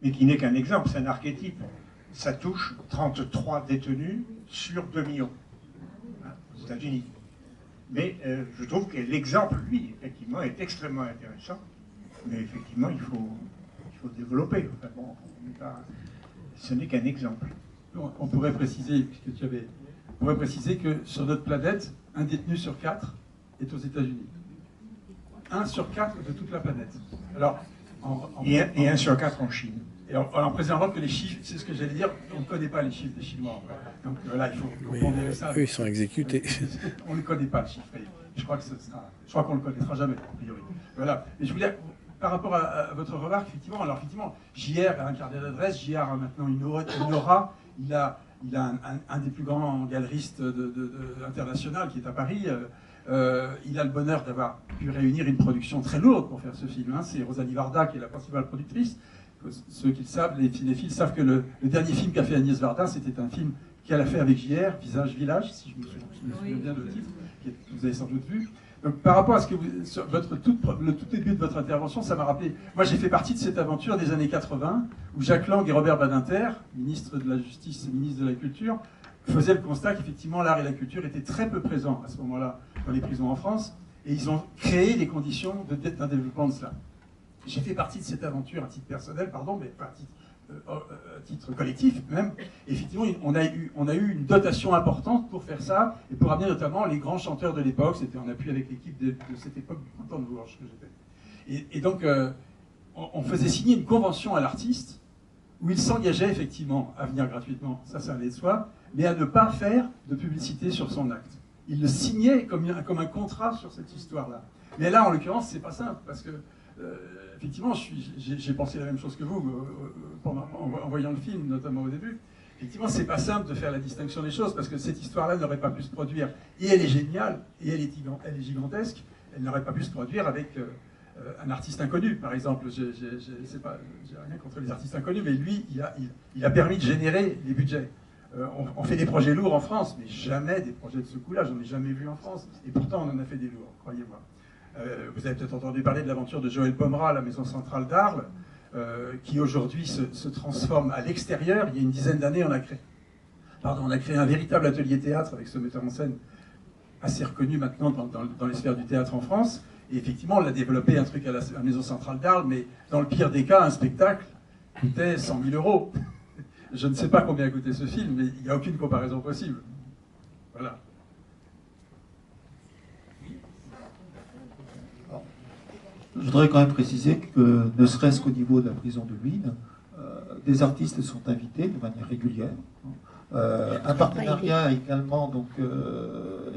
mais qui n'est qu'un exemple, c'est un archétype. Ça touche 33 détenus sur 2 millions aux États-Unis. Mais je trouve que l'exemple, lui, effectivement, est extrêmement intéressant. Mais effectivement, il faut développer. Enfin, bon, ce n'est qu'un exemple. On pourrait préciser, on pourrait préciser que sur notre planète, un détenu sur 4 est aux États-Unis. 1 sur 4 de toute la planète. Alors, et 1 sur 4 en Chine. Et en préservant que les chiffres, c'est ce que j'allais dire, on ne connaît pas les chiffres des Chinois. Donc là, il faut pondérer ça. Eux, ils sont exécutés. On ne connaît pas le chiffre. Je crois qu'on ne le connaîtra jamais, a priori. Voilà. Et je voulais, par rapport à votre remarque, effectivement, JR a un carnet d'adresse, JR a maintenant une aura, il a un des plus grands galeristes international qui est à Paris. Il a le bonheur d'avoir pu réunir une production très lourde pour faire ce film. C'est Rosalie Varda qui est la principale productrice. Ceux qui le savent, les cinéphiles savent que le dernier film qu'a fait Agnès Varda, c'était un film qu'elle a fait avec JR, Visage Village, si je me souviens bien le titre, que vous avez sans doute vu. Donc par rapport à ce que le tout début de votre intervention, ça m'a rappelé. Moi, j'ai fait partie de cette aventure des années 80, où Jacques Lang et Robert Badinter, ministre de la Justice et ministre de la Culture, faisaient le constat qu'effectivement l'art et la culture étaient très peu présents à ce moment-là dans les prisons en France, et ils ont créé les conditions d'un développement de cela. J'ai fait partie de cette aventure à titre personnel, mais pas à titre collectif même. Et effectivement, on a eu une dotation importante pour faire ça, et pour amener notamment les grands chanteurs de l'époque. C'était en appui avec l'équipe de cette époque du Printemps de Bourges que j'étais. Et donc, on faisait signer une convention à l'artiste, où il s'engageait effectivement à venir gratuitement, ça allait de soi, mais à ne pas faire de publicité sur son acte. Il le signait comme un contrat sur cette histoire-là. Mais là, en l'occurrence, c'est pas simple, parce que effectivement, j'ai pensé la même chose que vous en voyant le film, notamment au début. Effectivement, c'est pas simple de faire la distinction des choses, parce que cette histoire-là n'aurait pas pu se produire. Et elle est géniale, et elle est gigantesque. Elle n'aurait pas pu se produire avec un artiste inconnu, par exemple. J'ai rien contre les artistes inconnus, mais lui, il a permis de générer les budgets. On fait des projets lourds en France, mais jamais des projets de ce coup-là. J'en ai jamais vu en France. Et pourtant, on en a fait des lourds, croyez-moi. Vous avez peut-être entendu parler de l'aventure de Joël Pomera à la Maison Centrale d'Arles, qui aujourd'hui se transforme à l'extérieur. Il y a une dizaine d'années, on a créé un véritable atelier théâtre avec ce metteur en scène assez reconnu maintenant dans les sphères du théâtre en France. Et effectivement, on l'a développé, un truc à la Maison Centrale d'Arles, mais dans le pire des cas, un spectacle coûtait 100 000 €. Je ne sais pas combien a coûté ce film, mais il n'y a aucune comparaison possible. Voilà. Je voudrais quand même préciser que, ne serait-ce qu'au niveau de la prison de Luynes, des artistes sont invités de manière régulière. Un partenariat également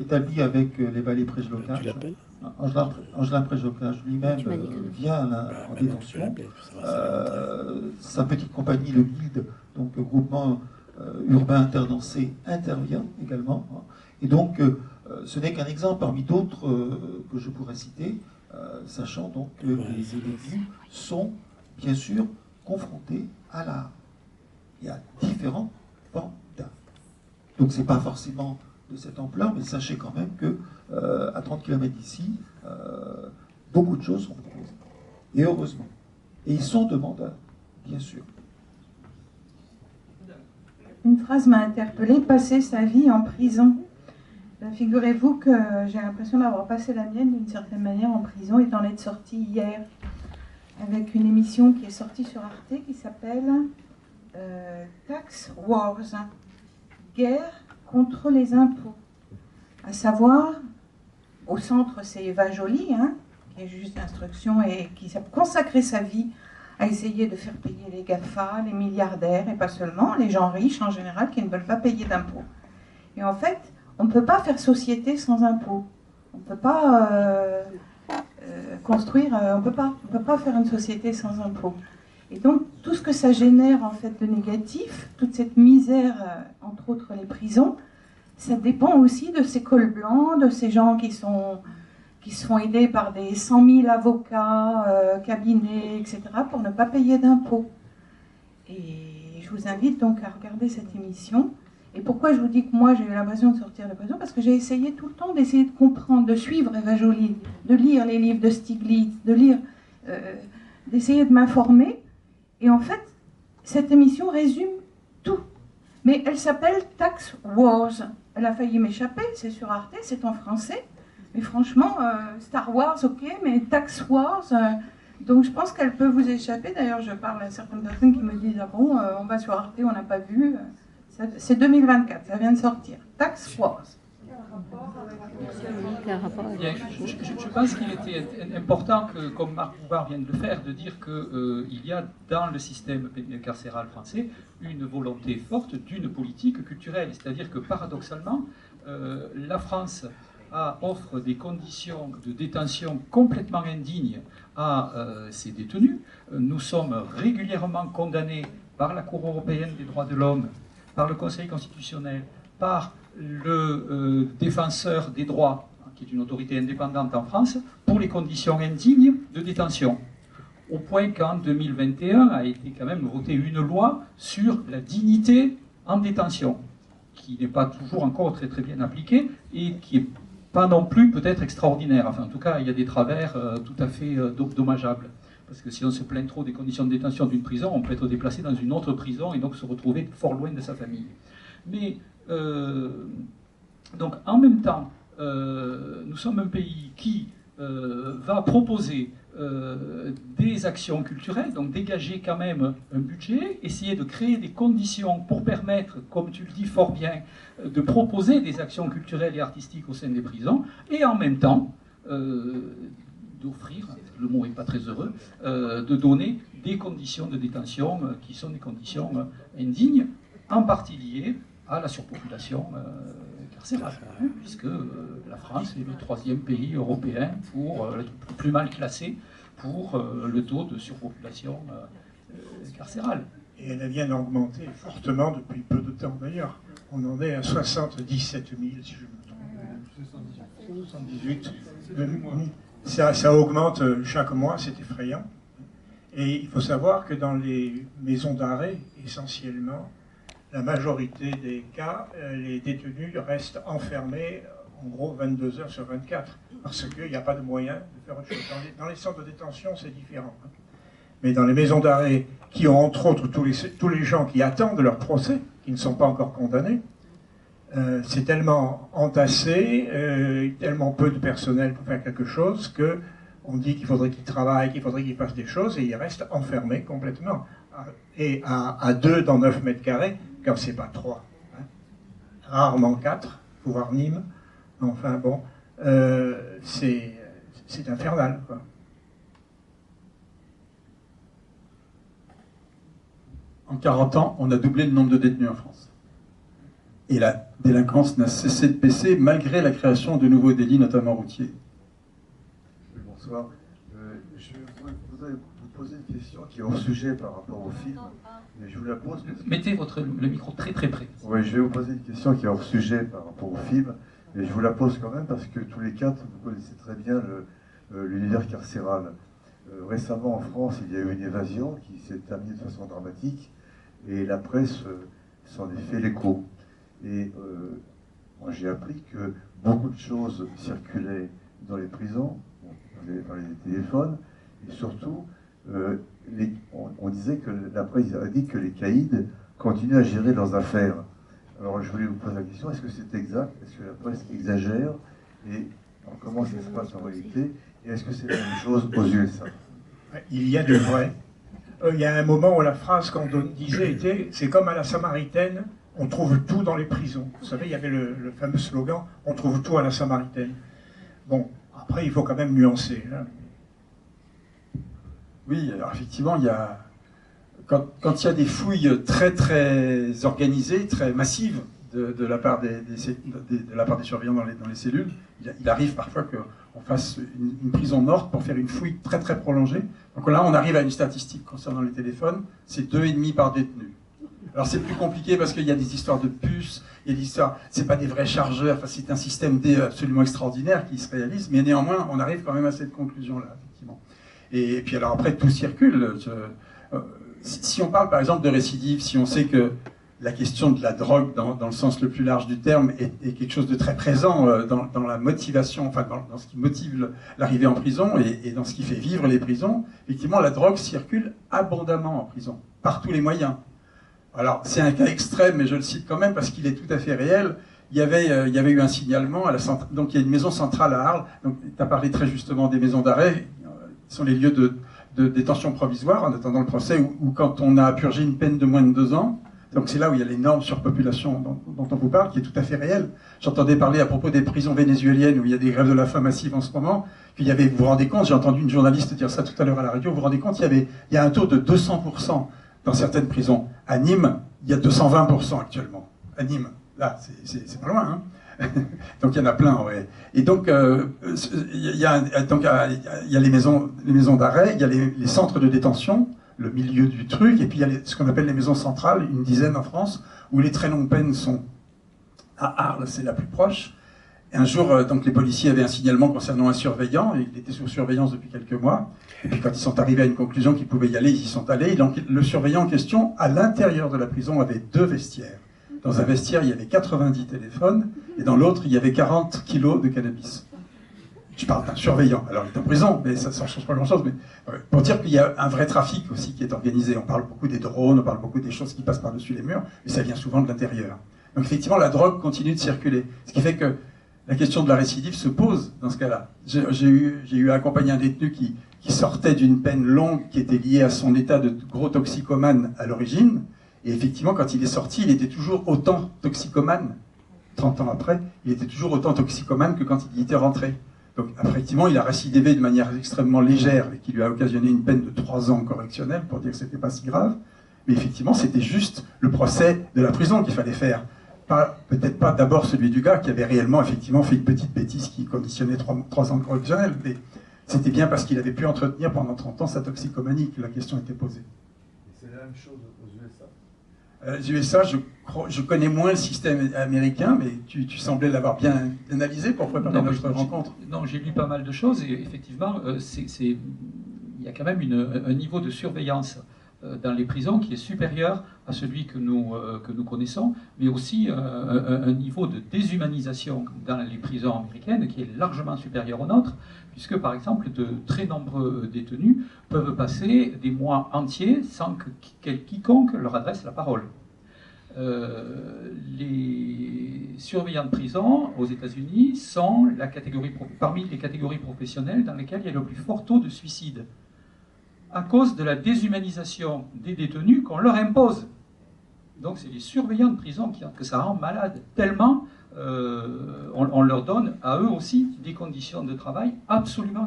établi avec les ballets Préjlocage. Angelin Préjlocage lui-même vient en détention. Sa petite compagnie, le Guilde, donc le groupement urbain interdansé, intervient également. Et donc, ce n'est qu'un exemple parmi d'autres que je pourrais citer. Sachant donc que les détenus sont bien sûr confrontés à l'art et à différents formes d'art. Donc c'est pas forcément de cette ampleur, mais sachez quand même que à 30 km d'ici, beaucoup de choses sont proposées. Et heureusement. Et ils sont demandeurs, bien sûr. Une phrase m'a interpellée, passer sa vie en prison. Figurez-vous que j'ai l'impression d'avoir passé la mienne d'une certaine manière en prison et d'en être sortie hier avec une émission qui est sortie sur Arte qui s'appelle Tax Wars, guerre contre les impôts. À savoir, au centre c'est Eva Joly, qui est juge d'instruction et qui a consacré sa vie à essayer de faire payer les GAFA, les milliardaires et pas seulement, les gens riches en général qui ne veulent pas payer d'impôts. Et en fait, on ne peut pas faire société sans impôts. On ne peut pas construire, on peut pas faire une société sans impôts. Et donc, tout ce que ça génère en fait de négatif, toute cette misère, entre autres les prisons, ça dépend aussi de ces cols blancs, de ces gens qui se font aider par des 100 000 avocats, cabinets, etc., pour ne pas payer d'impôts. Et je vous invite donc à regarder cette émission. Et pourquoi je vous dis que moi j'ai eu l'impression de sortir de prison? Parce que j'ai essayé tout le temps d'essayer de comprendre, de suivre Eva Joly, de lire les livres de Stiglitz, d'essayer de m'informer. Et en fait, Cette émission résume tout. Mais elle s'appelle Tax Wars. Elle a failli m'échapper, c'est sur Arte, c'est en français. Mais franchement, Star Wars, ok, mais Tax Wars... donc je pense qu'elle peut vous échapper. D'ailleurs, je parle à certaines personnes qui me disent « Ah bon, on va sur Arte, on n'a pas vu. » C'est 2024, ça vient de sortir. Tax Wars. Je pense qu'il était important, que, comme Marc Bouvard vient de le faire, de dire qu'il y a dans le système carcéral français une volonté forte d'une politique culturelle. C'est-à-dire que paradoxalement, la France offre des conditions de détention complètement indignes à ses détenus. Nous sommes régulièrement condamnés par la Cour européenne des droits de l'homme, par le Conseil constitutionnel, par le défenseur des droits, qui est une autorité indépendante en France, pour les conditions indignes de détention. Au point qu'en 2021 a été quand même votée une loi sur la dignité en détention, qui n'est pas toujours encore très très bien appliquée et qui n'est pas non plus peut-être extraordinaire. Enfin, en tout cas, il y a des travers tout à fait dommageables. Parce que si on se plaint trop des conditions de détention d'une prison, on peut être déplacé dans une autre prison et donc se retrouver fort loin de sa famille. Mais donc en même temps, nous sommes un pays qui va proposer des actions culturelles, donc dégager quand même un budget, essayer de créer des conditions pour permettre, comme tu le dis fort bien, de proposer des actions culturelles et artistiques au sein des prisons, et en même temps d'offrir, le mot n'est pas très heureux, de donner des conditions de détention qui sont des conditions indignes, en partie liées à la surpopulation carcérale, puisque la France est le 3e pays européen le plus mal classé pour le taux de surpopulation carcérale. Et elle vient d'augmenter fortement depuis peu de temps d'ailleurs. On en est à 77 000, si je me trompe. 78. Ça augmente chaque mois, c'est effrayant. Et il faut savoir que dans les maisons d'arrêt, essentiellement, la majorité des cas, les détenus restent enfermés, en gros, 22 heures sur 24, parce qu'il n'y a pas de moyen de faire autre chose. Dans les centres de détention, c'est différent. Mais dans les maisons d'arrêt, qui ont entre autres tous les gens qui attendent leur procès, qui ne sont pas encore condamnés, c'est tellement entassé, tellement peu de personnel pour faire quelque chose, qu'on dit qu'il faudrait qu'ils travaillent, qu'il faudrait qu'ils fassent des choses, et ils restent enfermés complètement. Et à 2 dans 9 mètres carrés, quand c'est pas 3. Hein. Rarement 4, faut voir Nîmes. Enfin bon, c'est infernal, quoi. En 40 ans, on a doublé le nombre de détenus en France. Et la délinquance n'a cessé de baisser malgré la création de nouveaux délits, notamment routiers. Bonsoir. Je voudrais vous poser une question qui est hors sujet par rapport au film. Mais je vous la pose. Mettez le micro très très près. Oui, je vais vous poser une question qui est hors sujet par rapport au film. Mais je vous la pose quand même parce que tous les quatre, vous connaissez très bien l'univers carcéral. Récemment en France, il y a eu une évasion qui s'est terminée de façon dramatique et la presse s'en est fait l'écho. Et moi j'ai appris que beaucoup de choses circulaient dans les prisons, dans les téléphones, et surtout, on disait que la presse a dit que les caïds continuent à gérer leurs affaires. Alors je voulais vous poser la question, est-ce que c'est exact? Est-ce que la presse exagère? Et comment ça se passe en réalité? Et est-ce que c'est la même chose aux USA? Il y a de vrai. Il y a un moment où la phrase qu'on disait était « c'est comme à la Samaritaine, on trouve tout dans les prisons ». Vous savez, il y avait le fameux slogan « on trouve tout à la Samaritaine ». Bon, après, il faut quand même nuancer. Hein. Oui, alors effectivement, il y a... Quand il y a des fouilles très très organisées, très massives de la part des surveillants dans les cellules, il arrive parfois qu'on fasse une prison morte pour faire une fouille très très prolongée. Donc là, on arrive à une statistique concernant les téléphones, c'est 2,5 par détenu. Alors c'est plus compliqué parce qu'il y a des histoires de puces, il y a des histoires, c'est pas des vrais chargeurs, enfin, c'est un système D absolument extraordinaire qui se réalise, mais néanmoins, on arrive quand même à cette conclusion-là, effectivement. Et puis alors après, tout circule. Si on parle par exemple de récidive, si on sait que la question de la drogue, dans le sens le plus large du terme, est quelque chose de très présent dans la motivation, enfin dans ce qui motive l'arrivée en prison et dans ce qui fait vivre les prisons. Effectivement, la drogue circule abondamment en prison, par tous les moyens. Alors, c'est un cas extrême, mais je le cite quand même parce qu'il est tout à fait réel. Il y avait eu un signalement, donc il y a une maison centrale à Arles. Donc, tu as parlé très justement des maisons d'arrêt, qui sont les lieux de détention provisoire en attendant le procès, ou quand on a purgé une peine de moins de 2 ans. Donc c'est là où il y a l'énorme surpopulation dont on vous parle, qui est tout à fait réelle. J'entendais parler à propos des prisons vénézuéliennes, où il y a des grèves de la faim massives en ce moment, qu'il y avait, vous vous rendez compte, j'ai entendu une journaliste dire ça tout à l'heure à la radio, vous vous rendez compte, il y a un taux de 200% dans certaines prisons. À Nîmes, il y a 220% actuellement. À Nîmes, là, c'est pas loin, hein. Donc il y en a plein, ouais. Et donc il y a les maisons d'arrêt, il y a les centres de détention, le milieu du truc, et puis il y a ce qu'on appelle les maisons centrales, une dizaine en France, où les très longues peines sont à Arles, c'est la plus proche. Et un jour, donc les policiers avaient un signalement concernant un surveillant, et il était sous surveillance depuis quelques mois. Et puis quand ils sont arrivés à une conclusion qu'ils pouvaient y aller, ils y sont allés. Et donc le surveillant en question, à l'intérieur de la prison, avait 2 vestiaires. Dans un vestiaire, il y avait 90 téléphones, et dans l'autre, il y avait 40 kilos de cannabis. Je parle d'un surveillant. Alors, il est en prison, mais ça ne change pas grand-chose. Mais pour dire qu'il y a un vrai trafic aussi qui est organisé. On parle beaucoup des drones, on parle beaucoup des choses qui passent par-dessus les murs, mais ça vient souvent de l'intérieur. Donc, effectivement, la drogue continue de circuler. Ce qui fait que la question de la récidive se pose dans ce cas-là. J'ai eu à accompagner un détenu qui sortait d'une peine longue qui était liée à son état de gros toxicomane à l'origine. Et effectivement, quand il est sorti, il était toujours autant toxicomane. 30 ans après, il était toujours autant toxicomane que quand il y était rentré. Donc, effectivement, il a récidivé de manière extrêmement légère et qui lui a occasionné une peine de 3 ans correctionnelle pour dire que c'était pas si grave. Mais effectivement, c'était juste le procès de la prison qu'il fallait faire. Peut-être pas d'abord celui du gars qui avait réellement, effectivement, fait une petite bêtise qui conditionnait 3 ans correctionnels, mais c'était bien parce qu'il avait pu entretenir pendant 30 ans sa toxicomanie que la question était posée. Et c'est la même chose aux USA? Les USA, je connais moins le système américain, mais tu semblais l'avoir bien analysé pour préparer notre rencontre. Non, j'ai lu pas mal de choses et effectivement, il y a quand même un niveau de surveillance dans les prisons qui est supérieur à celui que nous connaissons, mais aussi un niveau de déshumanisation dans les prisons américaines qui est largement supérieur au nôtre, puisque par exemple de très nombreux détenus peuvent passer des mois entiers sans que quiconque leur adresse la parole. Les surveillants de prison aux États-Unis sont parmi les catégories professionnelles dans lesquelles il y a le plus fort taux de suicide, à cause de la déshumanisation des détenus qu'on leur impose. Donc c'est les surveillants de prison que ça rend malade, tellement on leur donne à eux aussi des conditions de travail absolument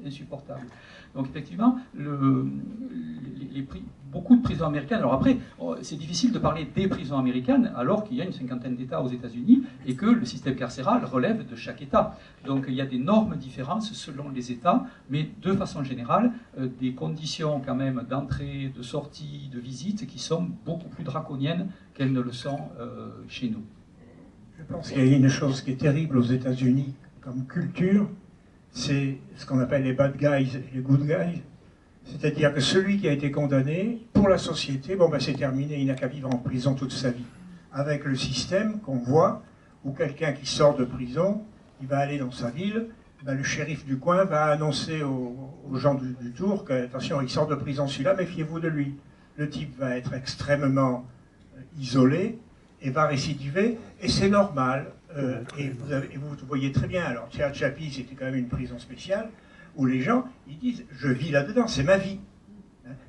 insupportables. Donc effectivement, beaucoup de prisons américaines, alors après, c'est difficile de parler des prisons américaines alors qu'il y a une 50aine d'États aux États-Unis et que le système carcéral relève de chaque État. Donc il y a d'énormes différences selon les États, mais de façon générale, des conditions quand même d'entrée, de sortie, de visite qui sont beaucoup plus draconiennes qu'elles ne le sont chez nous. Je pense qu'il y a une chose qui est terrible aux États-Unis comme culture, c'est ce qu'on appelle les bad guys et les good guys. C'est-à-dire que celui qui a été condamné, pour la société, bon ben c'est terminé, il n'a qu'à vivre en prison toute sa vie. Avec le système qu'on voit, où quelqu'un qui sort de prison, il va aller dans sa ville, ben le shérif du coin va annoncer aux gens du tour que, attention, il sort de prison celui-là, méfiez-vous de lui. Le type va être extrêmement isolé et va récidiver, et c'est normal. Et vous voyez très bien, alors Tehachapi, c'était quand même une prison spéciale, où les gens, ils disent, je vis là-dedans, c'est ma vie.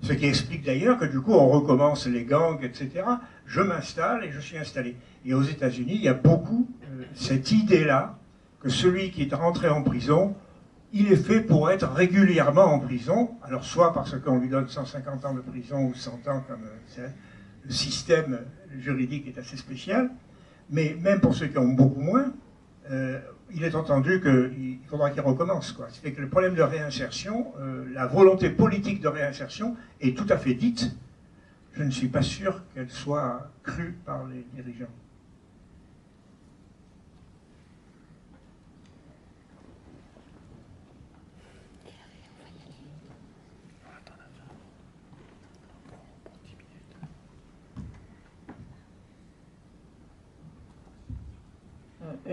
Ce qui explique d'ailleurs que du coup, on recommence les gangs, etc. Je m'installe et je suis installé. Et aux États-Unis, il y a beaucoup cette idée-là, que celui qui est rentré en prison, il est fait pour être régulièrement en prison, alors soit parce qu'on lui donne 150 ans de prison ou 100 ans, comme le système juridique est assez spécial, mais même pour ceux qui ont beaucoup moins, il est entendu qu'il faudra qu'ils recommencent. Ce qui fait que le problème de réinsertion, la volonté politique de réinsertion est tout à fait dite. Je ne suis pas sûr qu'elle soit crue par les dirigeants.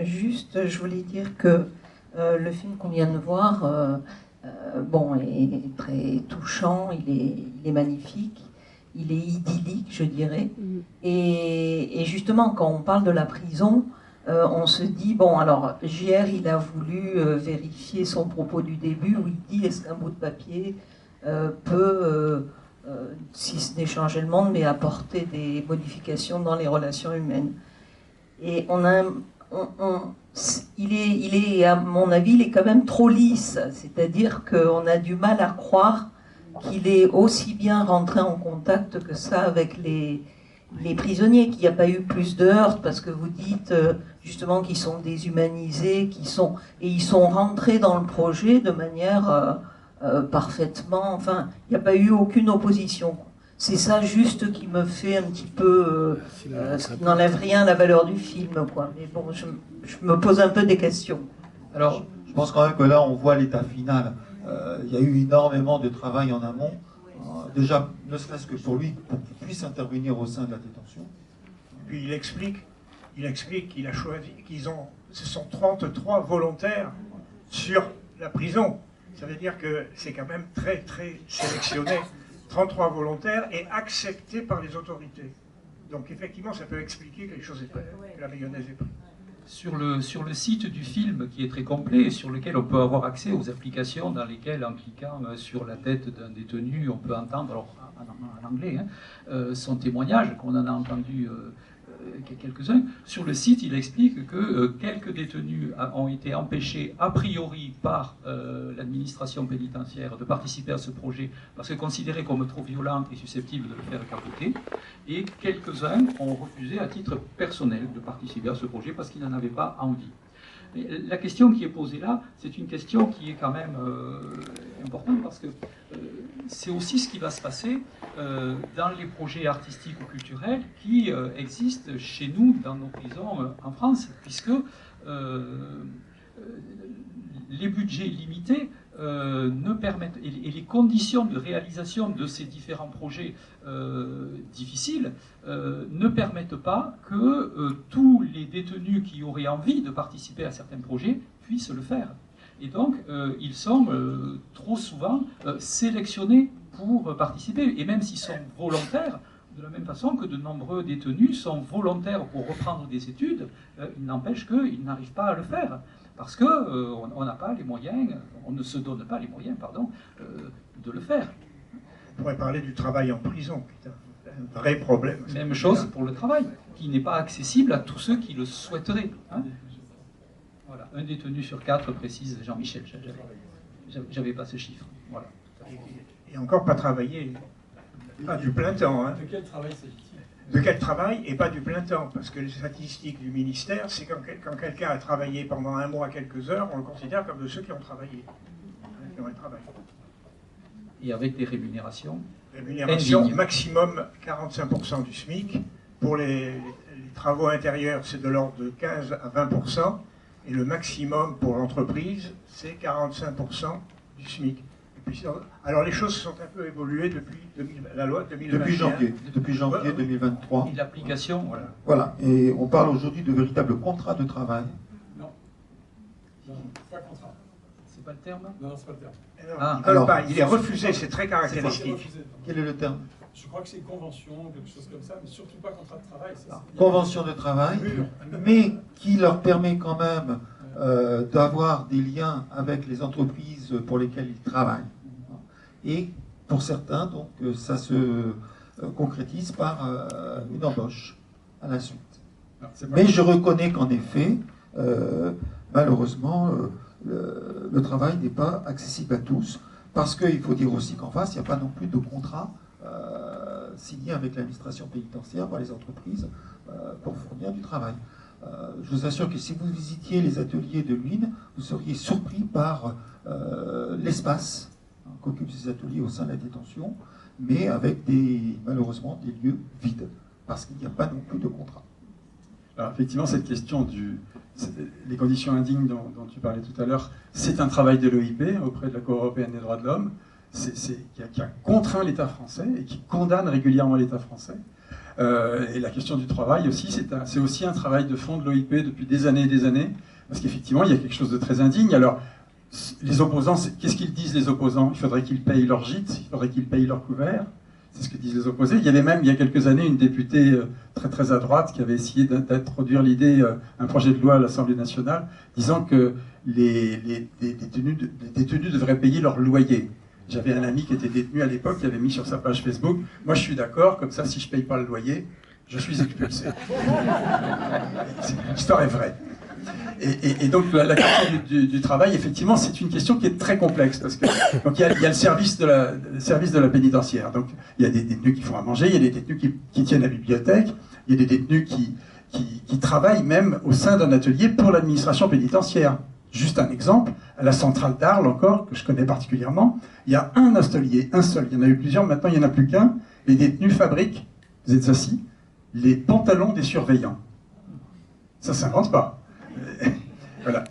Juste, je voulais dire que le film qu'on vient de voir, bon, est très touchant, il est magnifique, il est idyllique, je dirais. Et justement, quand on parle de la prison, on se dit, bon, alors, JR, il a voulu vérifier son propos du début, où il dit, est-ce qu'un bout de papier peut, si ce n'est changer le monde, mais apporter des modifications dans les relations humaines. Et il est, à mon avis, il est quand même trop lisse, c'est-à-dire qu'on a du mal à croire qu'il est aussi bien rentré en contact que ça avec les prisonniers, qu'il n'y a pas eu plus de heurts, parce que vous dites justement qu'ils sont déshumanisés, et ils sont rentrés dans le projet de manière parfaitement, enfin, il n'y a pas eu aucune opposition. C'est ça juste qui me fait un petit peu, ce qui n'enlève rien à la valeur du film, quoi. Mais bon, je me pose un peu des questions. Alors, Je pense quand même que là, on voit l'état final. Il y a eu énormément de travail en amont. Déjà, ne serait-ce que pour lui, pour qu'il puisse intervenir au sein de la détention. Puis il explique qu'il a choisi, ce sont 33 volontaires sur la prison. Ça veut dire que c'est quand même très, très sélectionné. 33 volontaires et acceptés par les autorités. Donc effectivement, ça peut expliquer que les choses que la mayonnaise est prise. sur le site du film, qui est très complet, et sur lequel on peut avoir accès aux applications dans lesquelles, en cliquant sur la tête d'un détenu, on peut entendre, alors en anglais, son témoignage, qu'on en a entendu quelques-uns. Sur le site, il explique que quelques détenus ont été empêchés a priori par l'administration pénitentiaire de participer à ce projet parce que considérés comme trop violents et susceptibles de le faire capoter, et quelques-uns ont refusé à titre personnel de participer à ce projet parce qu'ils n'en avaient pas envie. Et la question qui est posée là, c'est une question qui est quand même importante parce que c'est aussi ce qui va se passer dans les projets artistiques ou culturels qui existent chez nous dans nos prisons en France, puisque les budgets limités ne permettent, et les conditions de réalisation de ces différents projets difficiles ne permettent pas que tous les détenus qui auraient envie de participer à certains projets puissent le faire. Et donc, ils sont trop souvent sélectionnés pour participer, et même s'ils sont volontaires, de la même façon que de nombreux détenus sont volontaires pour reprendre des études, il n'empêche qu'ils n'arrivent pas à le faire. Parce qu'on n'a pas les moyens, on ne se donne pas les moyens, pardon, de le faire. On pourrait parler du travail en prison, qui est un vrai problème. Même chose pour le travail, qui n'est pas accessible à tous ceux qui le souhaiteraient. Hein. Voilà, un détenu sur 4, précise Jean-Michel. J'avais pas ce chiffre. Voilà. Et encore pas travailler, pas du plein temps. Hein. De quel travail s'agit-il ? De quel travail et pas du plein temps, parce que les statistiques du ministère, c'est quand quelqu'un a travaillé pendant un mois quelques heures, on le considère comme de ceux qui ont travaillé. Qui ont travaillé. Et avec des rémunérations Rémunération maximum 45% du SMIC. Pour les travaux intérieurs, c'est de l'ordre de 15 à 20%. Et le maximum pour l'entreprise, c'est 45% du SMIC. Alors les choses sont un peu évoluées depuis la loi 2021. Depuis janvier 2023. Et l'application, voilà. Voilà, et on parle aujourd'hui de véritables contrats de travail. Non, pas contrat. C'est pas le terme? Non, c'est pas le terme. Non, ils veulent pas. Il est refusé, c'est très caractéristique. Quel est le terme? Je crois que c'est convention, quelque chose comme ça, mais surtout pas contrat de travail. Convention de travail, mais qui leur permet quand même d'avoir des liens avec les entreprises pour lesquelles ils travaillent. Et pour certains, donc, ça se concrétise par une embauche à la suite. Mais je reconnais qu'en effet, malheureusement, le travail n'est pas accessible à tous, parce qu'il faut dire aussi qu'en face, il n'y a pas non plus de contrat signé avec l'administration pénitentiaire par les entreprises pour fournir du travail. Je vous assure que si vous visitiez les ateliers de l'UIN, vous seriez surpris par l'espace qu'occupent ces ateliers au sein de la détention, mais avec malheureusement des lieux vides, parce qu'il n'y a pas non plus de contrat. Alors effectivement, cette question les conditions indignes dont tu parlais tout à l'heure, c'est un travail de l'OIP auprès de la Cour européenne des droits de l'homme. qui a contraint l'État français et qui condamne régulièrement l'État français. Et la question du travail aussi, c'est aussi un travail de fond de l'OIP depuis des années, parce qu'effectivement, il y a quelque chose de très indigne. Alors, les opposants, qu'est-ce qu'ils disent les opposants? Il faudrait qu'ils payent leur gîte, il faudrait qu'ils payent leur couvert. C'est ce que disent les opposés. Il y avait même, il y a quelques années, une députée très très à droite qui avait essayé d'introduire l'idée, un projet de loi à l'Assemblée nationale, disant que les détenus devraient payer leur loyer. J'avais un ami qui était détenu à l'époque, qui avait mis sur sa page Facebook, « Moi je suis d'accord, comme ça si je ne paye pas le loyer, je suis expulsé. » L'histoire est vraie. Et donc la question du travail, effectivement, c'est une question qui est très complexe, parce que donc, il y a le service de la pénitentiaire. Donc il y a des détenus qui font à manger, il y a des détenus qui tiennent la bibliothèque, il y a des détenus qui travaillent même au sein d'un atelier pour l'administration pénitentiaire. Juste un exemple, à la centrale d'Arles encore, que je connais particulièrement, il y a un atelier, un seul, il y en a eu plusieurs, maintenant il n'y en a plus qu'un, les détenus fabriquent, vous êtes assis, les pantalons des surveillants. Ça ne s'invente pas. Voilà.